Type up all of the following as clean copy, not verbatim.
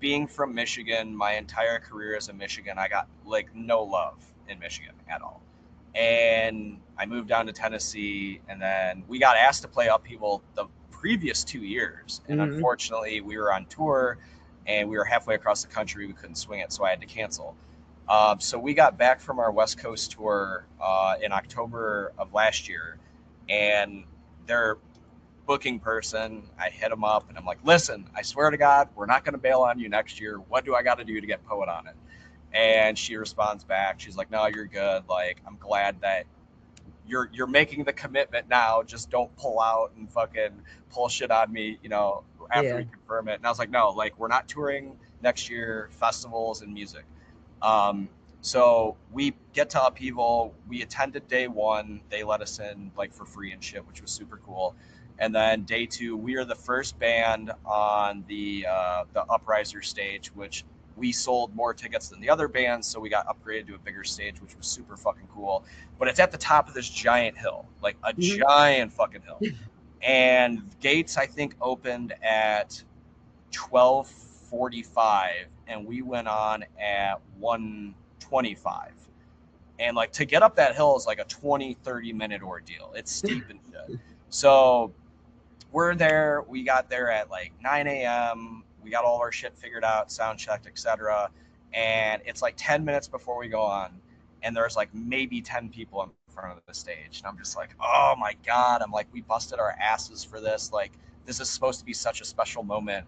being from Michigan, my entire career as a Michigan, I got like no love in Michigan at all. And I moved down to Tennessee, and then we got asked to play Upheaval the previous 2 years. And Mm-hmm. unfortunately, we were on tour and we were halfway across the country. We couldn't swing it, so I had to cancel. So we got back from our West Coast tour in October of last year, and their booking person, I hit them up and I'm like, listen, I swear to God, we're not going to bail on you next year. What do I got to do to get Poet on it? And she responds back. She's like, no, you're good. Like, I'm glad that you're making the commitment now. Just don't pull out and fucking pull shit on me, after Yeah. we confirm it. And I was like, no, like we're not touring next year, festivals and music. Um, so we get to Upheaval. We attended day one. They let us in like for free and shit, which was super cool. And then day two, we are the first band on the Upriser stage, which we sold more tickets than the other bands, so we got upgraded to a bigger stage, which was super fucking cool. But it's at the top of this giant hill, like a Mm-hmm. giant fucking hill. And gates, I think, opened at 12:45, and we went on at 1:25. And like to get up that hill is like a 20-30 minute ordeal. It's steep and shit. So we're there. We got there at like 9 a.m. We got all of our shit figured out, sound checked, etc. And it's like 10 minutes before we go on, and there's like maybe 10 people in front of the stage. And I'm just like, oh my God. I'm like, we busted our asses for this. Like, this is supposed to be such a special moment.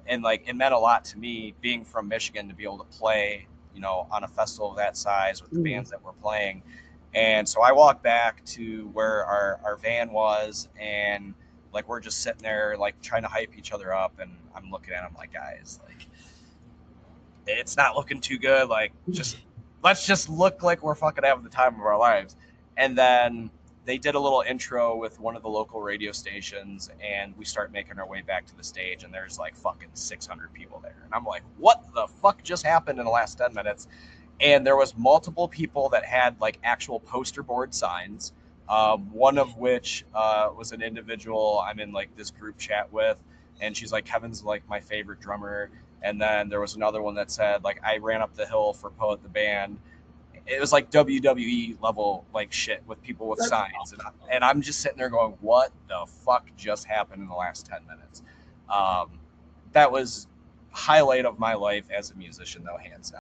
And like, it meant a lot to me being from Michigan to be able to play, on a festival of that size with the Mm-hmm. bands that we're playing. And so I walked back to where our van was, and like we're just sitting there like trying to hype each other up, and I'm looking at him like, guys, like it's not looking too good. Like, just let's just look like we're fucking having the time of our lives. And then they did a little intro with one of the local radio stations, and we start making our way back to the stage, and there's like fucking 600 people there, and I'm like, what the fuck just happened in the last 10 minutes? And there was multiple people that had like actual poster board signs. One of which was an individual I'm in like this group chat with, and she's like, Kevin's like my favorite drummer. And then there was another one that said like, I ran up the hill for Poet the band. It was like WWE level like shit with people with That's signs, and I'm just sitting there going, what the fuck just happened in the last 10 minutes? Um, that was highlight of my life as a musician, though, hands down.